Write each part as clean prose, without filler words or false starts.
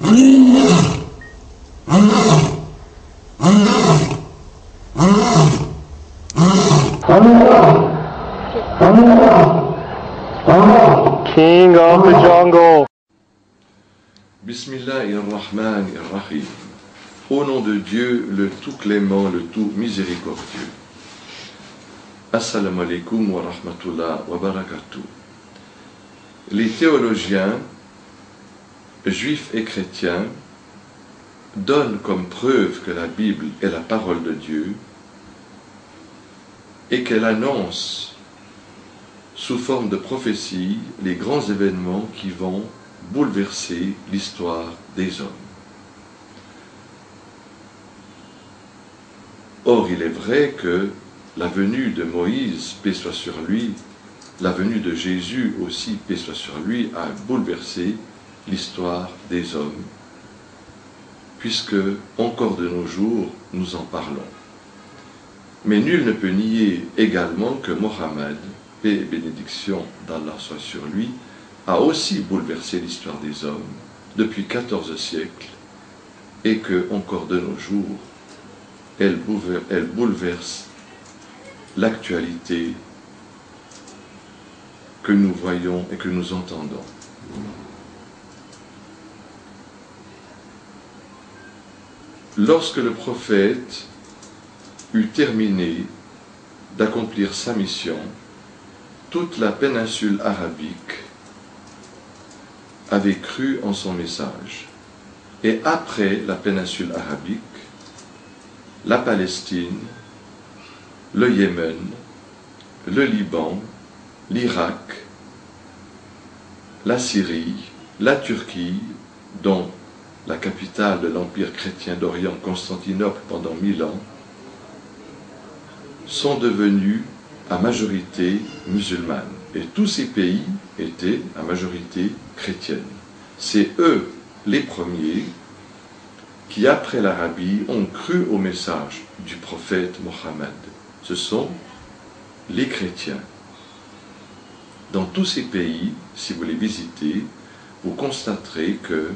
King of the jungle. Bismillahirrahmanirrahim. Au nom de Dieu, le tout clément, le tout miséricordieux. Assalamu alaikum wa rahmatullah wa barakatuh. Les théologiens, juifs et chrétiens, donnent comme preuve que la Bible est la parole de Dieu et qu'elle annonce sous forme de prophétie les grands événements qui vont bouleverser l'histoire des hommes. Or, il est vrai que la venue de Moïse, paix soit sur lui, la venue de Jésus aussi, paix soit sur lui, a bouleversé l'histoire des hommes, puisque, encore de nos jours, nous en parlons. Mais nul ne peut nier également que Mohammed, paix et bénédiction d'Allah soit sur lui, a aussi bouleversé l'histoire des hommes depuis 14 siècles, et que, encore de nos jours, elle bouleverse l'actualité que nous voyons et que nous entendons. Lorsque le prophète eut terminé d'accomplir sa mission, toute la péninsule arabique avait cru en son message. Et après la péninsule arabique, la Palestine, le Yémen, le Liban, l'Irak, la Syrie, la Turquie, dont la capitale de l'Empire chrétien d'Orient, Constantinople, pendant 1000 ans, sont devenus à majorité musulmane. Et tous ces pays étaient à majorité chrétienne. C'est eux, les premiers, qui, après l'Arabie, ont cru au message du prophète Mohammed. Ce sont les chrétiens. Dans tous ces pays, si vous les visitez, vous constaterez que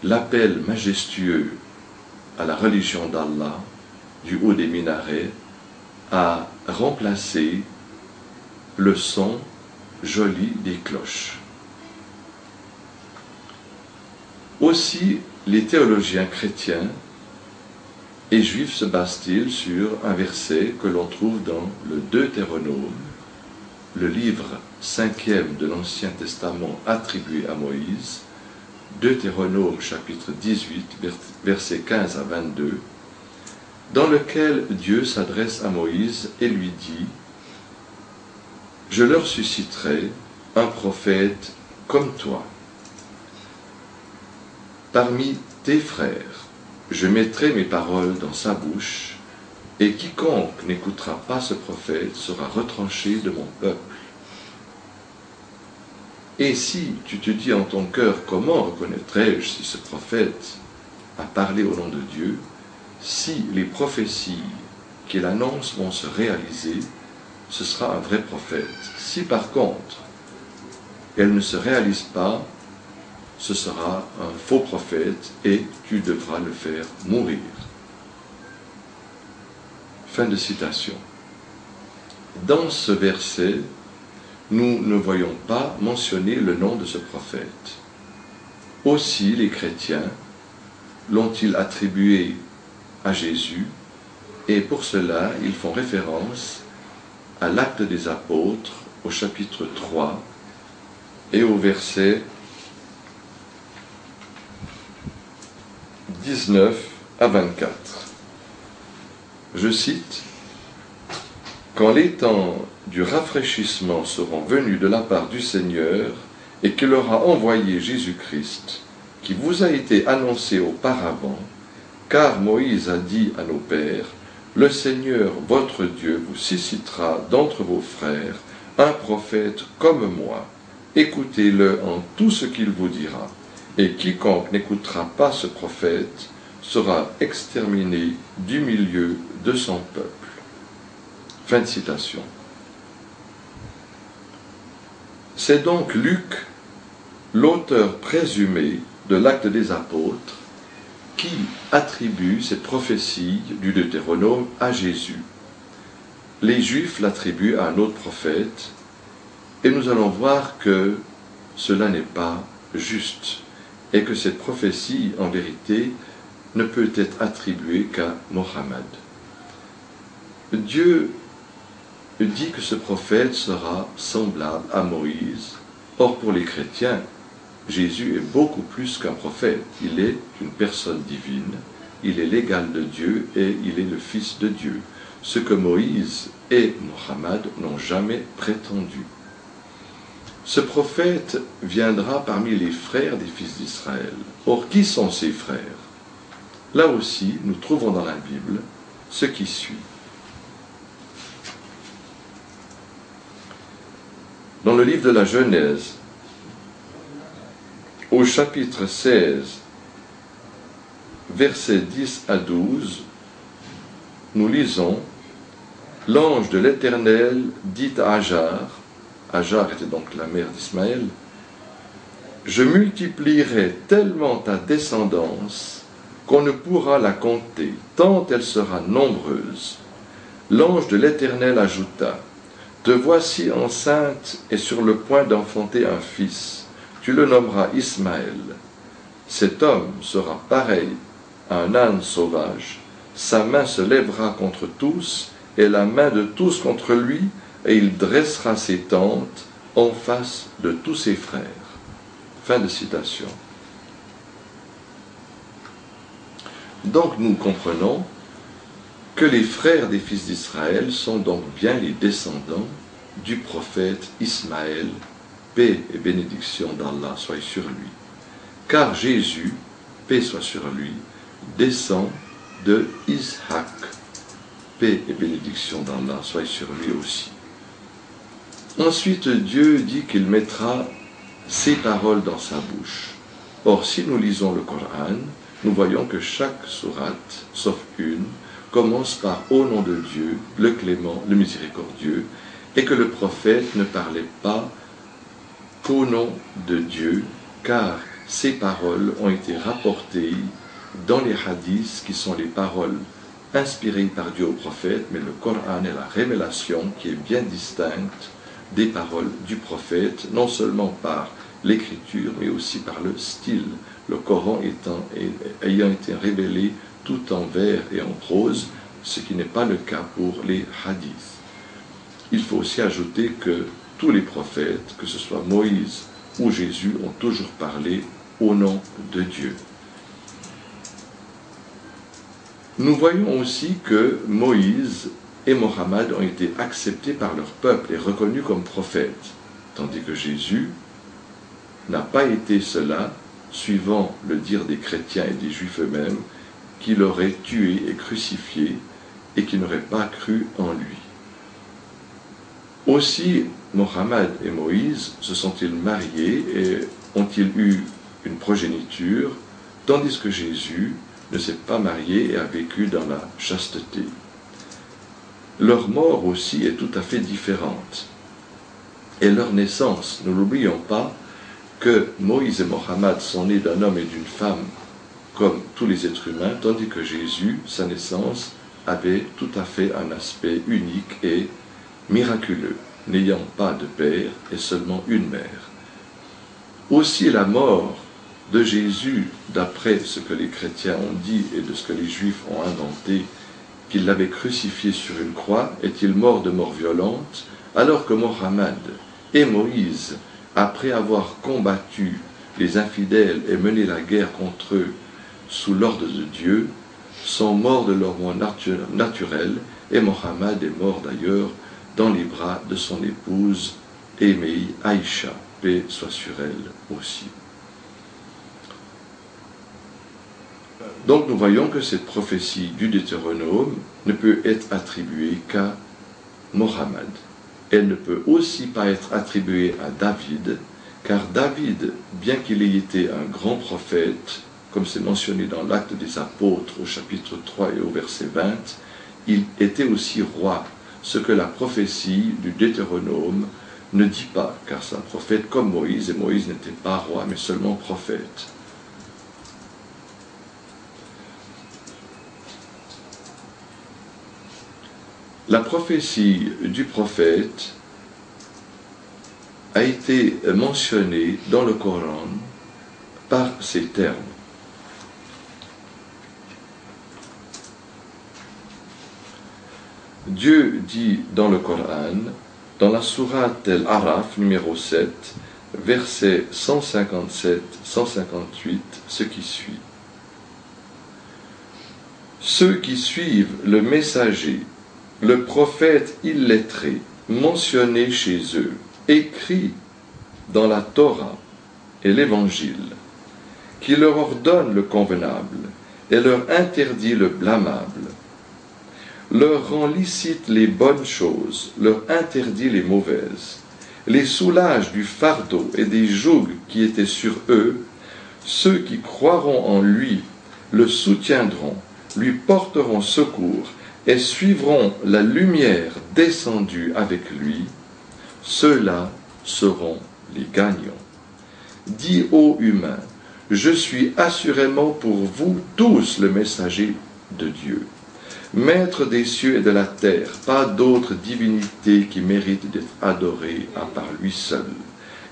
l'appel majestueux à la religion d'Allah, du haut des minarets, a remplacé le son joli des cloches. Aussi, les théologiens chrétiens et juifs se basent-ils sur un verset que l'on trouve dans le Deutéronome, le livre 5e de l'Ancien Testament attribué à Moïse, Deutéronome chapitre 18, versets 15 à 22, dans lequel Dieu s'adresse à Moïse et lui dit « Je leur susciterai un prophète comme toi. Parmi tes frères, je mettrai mes paroles dans sa bouche, et quiconque n'écoutera pas ce prophète sera retranché de mon peuple. Et si tu te dis en ton cœur, comment reconnaîtrai-je si ce prophète a parlé au nom de Dieu ? Si les prophéties qu'il annonce vont se réaliser, ce sera un vrai prophète. Si par contre, elles ne se réalisent pas, ce sera un faux prophète et tu devras le faire mourir. » Fin de citation. Dans ce verset, nous ne voyons pas mentionner le nom de ce prophète. Aussi les chrétiens l'ont-ils attribué à Jésus, et pour cela ils font référence à l'Acte des Apôtres au chapitre 3 et au verset 19 à 24. Je cite : « Quand les temps du rafraîchissement seront venus de la part du Seigneur et qu'il aura envoyé Jésus-Christ, qui vous a été annoncé auparavant, car Moïse a dit à nos pères, le Seigneur votre Dieu vous suscitera d'entre vos frères un prophète comme moi. Écoutez-le en tout ce qu'il vous dira. Et quiconque n'écoutera pas ce prophète sera exterminé du milieu de son peuple. » Fin de citation. C'est donc Luc, l'auteur présumé de l'Acte des Apôtres qui attribue cette prophétie du Deutéronome à Jésus. Les Juifs l'attribuent à un autre prophète, et nous allons voir que cela n'est pas juste, et que cette prophétie, en vérité, ne peut être attribuée qu'à Mohammed. Dieu dit que ce prophète sera semblable à Moïse. Or, pour les chrétiens, Jésus est beaucoup plus qu'un prophète. Il est une personne divine, il est l'égal de Dieu et il est le Fils de Dieu, ce que Moïse et Mohammed n'ont jamais prétendu. Ce prophète viendra parmi les frères des fils d'Israël. Or, qui sont ces frères? Là aussi, nous trouvons dans la Bible ce qui suit. Dans le livre de la Genèse, au chapitre 16, versets 10 à 12, nous lisons « L'ange de l'Éternel dit à Agar » était donc la mère d'Ismaël, « Je multiplierai tellement ta descendance qu'on ne pourra la compter, tant elle sera nombreuse. » L'ange de l'Éternel ajouta, « Te voici enceinte et sur le point d'enfanter un fils. Tu le nommeras Ismaël. Cet homme sera pareil à un âne sauvage. Sa main se lèvera contre tous, et la main de tous contre lui, et il dressera ses tentes en face de tous ses frères. » Fin de citation. Donc nous comprenons que les frères des fils d'Israël sont donc bien les descendants du prophète Ismaël, paix et bénédiction d'Allah soit sur lui. Car Jésus, paix soit sur lui, descend de Ishaq, paix et bénédiction d'Allah soit sur lui aussi. Ensuite, Dieu dit qu'il mettra ses paroles dans sa bouche. Or, si nous lisons le Coran, nous voyons que chaque sourate, sauf une, commence par « Au nom de Dieu, le clément, le miséricordieux », et que le prophète ne parlait pas qu'au nom de Dieu, car ces paroles ont été rapportées dans les hadiths, qui sont les paroles inspirées par Dieu au prophète, mais le Coran est la révélation qui est bien distincte des paroles du prophète, non seulement par l'écriture, mais aussi par le style, le Coran ayant été révélé tout en vers et en prose, ce qui n'est pas le cas pour les hadiths. Il faut aussi ajouter que tous les prophètes, que ce soit Moïse ou Jésus, ont toujours parlé au nom de Dieu. Nous voyons aussi que Moïse et Mohammed ont été acceptés par leur peuple et reconnus comme prophètes, tandis que Jésus n'a pas été cela, suivant le dire des chrétiens et des juifs eux-mêmes, qui l'auraient tué et crucifié et qui n'auraient pas cru en lui. Aussi, Mohammed et Moïse se sont-ils mariés et ont-ils eu une progéniture, tandis que Jésus ne s'est pas marié et a vécu dans la chasteté. Leur mort aussi est tout à fait différente. Et leur naissance, ne l'oublions pas, que Moïse et Mohammed sont nés d'un homme et d'une femme comme tous les êtres humains, tandis que Jésus, sa naissance, avait tout à fait un aspect unique et miraculeux, n'ayant pas de père et seulement une mère. Aussi la mort de Jésus, d'après ce que les chrétiens ont dit et de ce que les juifs ont inventé, qu'il l'avait crucifié sur une croix, est-il mort de mort violente, alors que Mohammed et Moïse, après avoir combattu les infidèles et mené la guerre contre eux sous l'ordre de Dieu, sont morts de leur mort naturelle, et Mohammed est mort d'ailleurs dans les bras de son épouse aimée Aïcha, paix soit sur elle aussi. Donc nous voyons que cette prophétie du Deutéronome ne peut être attribuée qu'à Mohammed. Elle ne peut aussi pas être attribuée à David, car David, bien qu'il ait été un grand prophète, comme c'est mentionné dans l'Acte des Apôtres au chapitre 3 et au verset 20, il était aussi roi, ce que la prophétie du Deutéronome ne dit pas, car c'est un prophète comme Moïse, et Moïse n'était pas roi, mais seulement prophète. La prophétie du prophète a été mentionnée dans le Coran par ces termes. Dieu dit dans le Coran, dans la sourate Al-Araf numéro 7, versets 157-158, ce qui suit. Ceux qui suivent le messager, le prophète illettré, mentionné chez eux, écrit dans la Torah et l'Évangile, qui leur ordonne le convenable et leur interdit le blâmable, leur rend licite les bonnes choses, leur interdit les mauvaises, les soulage du fardeau et des jougs qui étaient sur eux, ceux qui croiront en lui le soutiendront, lui porteront secours et suivront la lumière descendue avec lui, ceux-là seront les gagnants. Dis ô humains, je suis assurément pour vous tous le messager de Dieu, maître des cieux et de la terre, pas d'autre divinité qui mérite d'être adorée à part lui seul.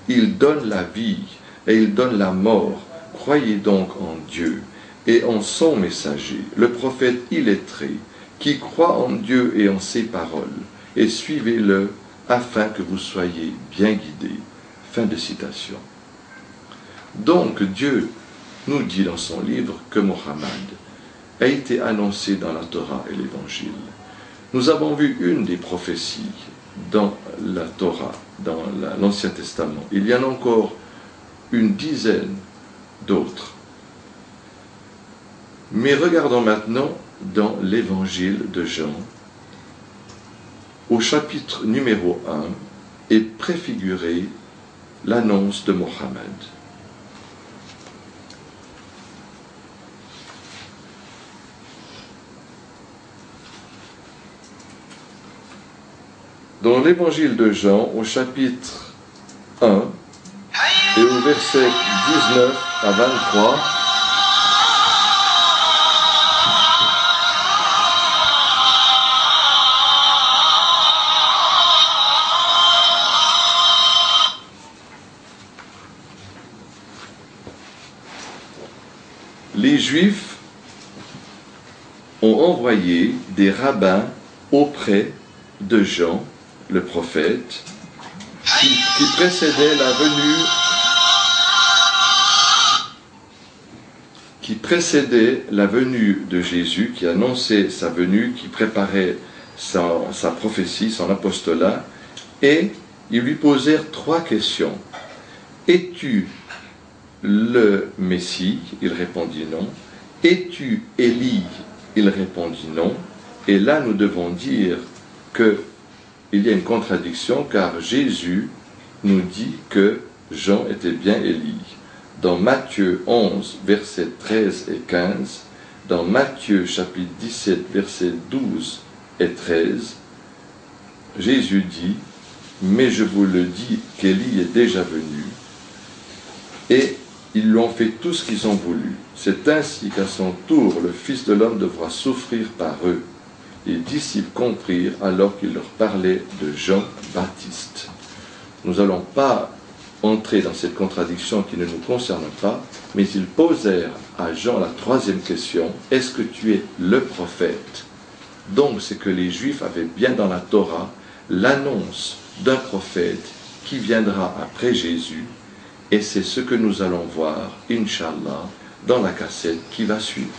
Il donne la vie et il donne la mort. Croyez donc en Dieu et en son messager, le prophète illettré, qui croit en Dieu et en ses paroles, et suivez-le afin que vous soyez bien guidés. Fin de citation. Donc Dieu nous dit dans son livre que Mohammed a été annoncé dans la Torah et l'Évangile. Nous avons vu une des prophéties dans la Torah, dans l'Ancien Testament. Il y en a encore une dizaine d'autres. Mais regardons maintenant dans l'Évangile de Jean, au chapitre numéro 1, est préfigurée l'annonce de Mohammed. Dans l'Évangile de Jean, au chapitre 1, et au verset 19 à 23, les Juifs ont envoyé des rabbins auprès de Jean, le prophète, qui précédait la venue de Jésus, qui annonçait sa venue, qui préparait sa prophétie, son apostolat, et ils lui posèrent 3 questions. Es-tu le Messie? Il répondit non. Es-tu Élie? Il répondit non. Et là, nous devons dire qu'il y a une contradiction, car Jésus nous dit que Jean était bien Élie. Dans Matthieu 11, versets 13 et 15, dans Matthieu chapitre 17, versets 12 et 13, Jésus dit, « Mais je vous le dis qu'Élie est déjà venu, et ils lui ont fait tout ce qu'ils ont voulu. C'est ainsi qu'à son tour, le Fils de l'homme devra souffrir par eux. » Les disciples comprirent alors qu'il leur parlait de Jean-Baptiste. Nous n'allons pas entrer dans cette contradiction qui ne nous concerne pas, mais ils posèrent à Jean la 3e question, « Est-ce que tu es le prophète ?» Donc c'est que les Juifs avaient bien dans la Torah l'annonce d'un prophète qui viendra après Jésus, et c'est ce que nous allons voir, Inch'Allah, dans la cassette qui va suivre.